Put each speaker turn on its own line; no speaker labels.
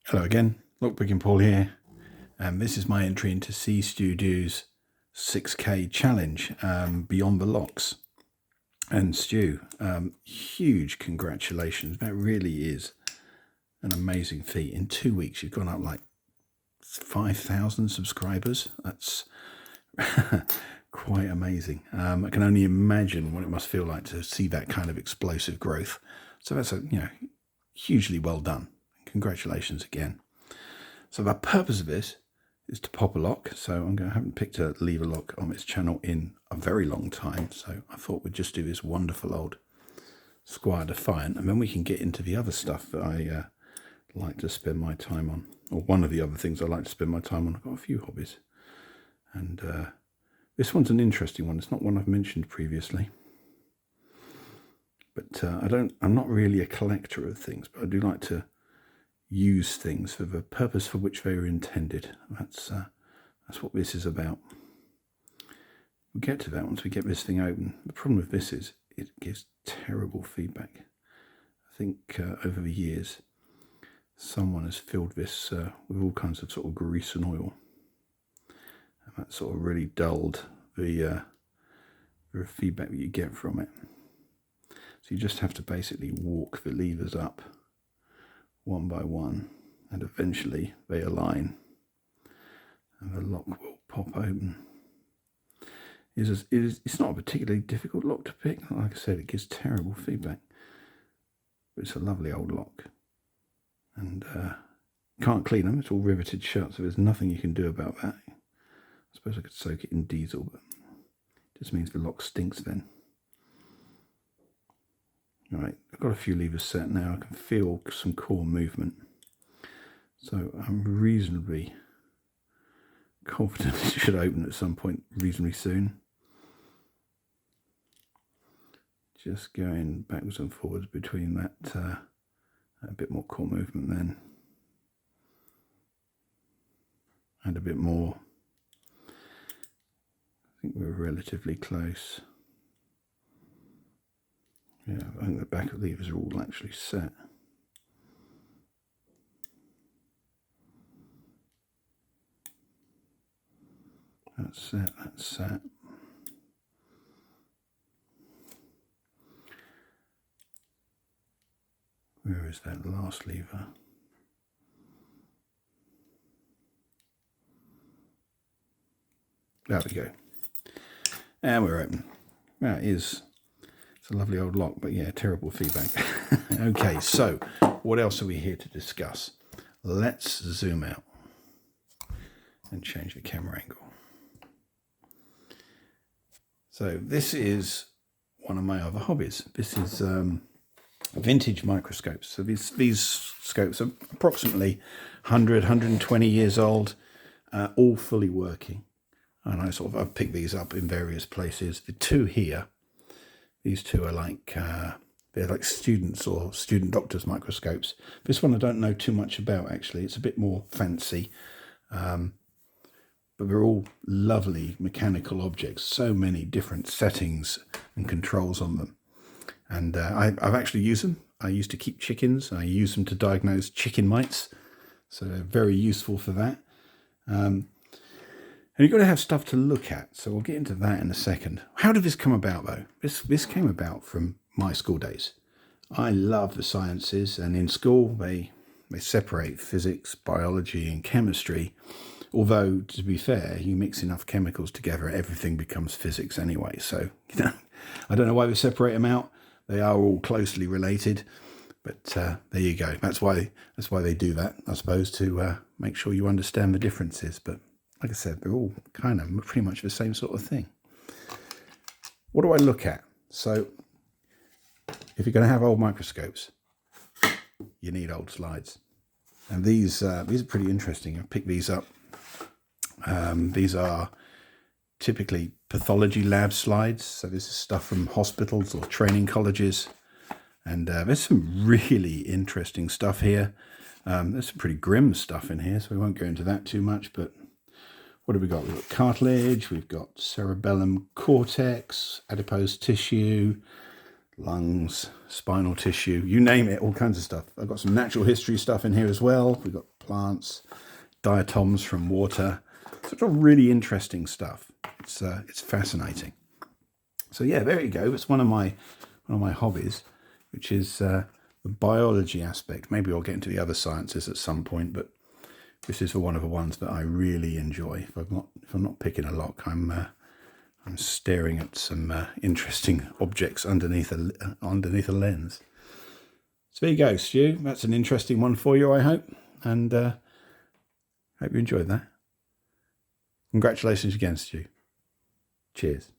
Hello again, Lockpicking Paul here, and this is my entry into C Studio's 6K challenge, Beyond the Locks. And Stu, huge congratulations. That really is an amazing feat. In 2 weeks, you've gone up like 5,000 subscribers. That's quite amazing. I can only imagine what it must feel like to see that kind of explosive growth. So that's hugely well done. Congratulations again. So the purpose of this is to pop a lock. So I haven't picked a lever lock on this channel in a very long time. So I thought we'd just do this wonderful old Squire Defiant, and then we can get into the other stuff that I like to spend my time on, or one of the other things I like to spend my time on. I've got a few hobbies, and this one's an interesting one. It's not one I've mentioned previously, but I'm not really a collector of things, but I do like to use things for the purpose for which they were intended. That's what this is about. We'll get to that once we get this thing open. The problem with this is it gives terrible feedback. I think over the years someone has filled this with all kinds of sort of grease and oil, and that sort of really dulled the feedback that you get from it. So you just have to basically walk the levers up one by one, and eventually they align and the lock will pop open. It's not a particularly difficult lock to pick. Like I said, it gives terrible feedback, but it's a lovely old lock, and can't clean them. It's all riveted shut, so there's nothing you can do about that. I suppose I could soak it in diesel, but it just means the lock stinks then. Right, I've got a few levers set now. I can feel some core movement, so I'm reasonably confident it should open at some point reasonably soon. Just going backwards and forwards between that, a bit more core movement then, and a bit more. I think we're relatively close. Yeah, I think the back of the levers are all actually set. That's set, that's set. Where is that last lever? There we go. And we're open. That is... It's a lovely old lock, but yeah, terrible feedback. Okay, so what else are we here to discuss? Let's zoom out and change the camera angle. So this is one of my other hobbies. This is vintage microscopes. So these scopes are approximately 100, 120 years old, all fully working. And I've picked these up in various places. The two here, these two are like, they're like students or student doctors microscopes. This one I don't know too much about, actually. It's a bit more fancy, but they're all lovely mechanical objects. So many different settings and controls on them. And I've actually used them. I used to keep chickens. I use them to diagnose chicken mites. So they're very useful for that. And you've got to have stuff to look at, so we'll get into that in a second. How did this come about, though? This came about from my school days. I love the sciences, and in school they separate physics, biology, and chemistry. Although, to be fair, you mix enough chemicals together, everything becomes physics anyway. So, I don't know why they separate them out. They are all closely related, but there you go. That's why they do that, I suppose, to make sure you understand the differences. But like I said, they're all kind of pretty much the same sort of thing. What do I look at? So if you're going to have old microscopes, you need old slides. And these are pretty interesting. I picked these up. These are typically pathology lab slides. So this is stuff from hospitals or training colleges. And there's some really interesting stuff here. There's some pretty grim stuff in here, so we won't go into that too much, but what have we got? We've got cartilage, we've got cerebellum cortex, adipose tissue, lungs, spinal tissue, you name it, all kinds of stuff. I've got some natural history stuff in here as well. We've got plants, diatoms from water. Sort of really interesting stuff. It's fascinating. So yeah, there you go. It's one of my hobbies, which is the biology aspect. Maybe I'll get into the other sciences at some point, but this is one of the ones that I really enjoy. If I'm not picking a lock, I'm staring at some interesting objects underneath a lens. So there you go, Stu. That's an interesting one for you, I hope, and hope you enjoyed that. Congratulations again, Stu. Cheers.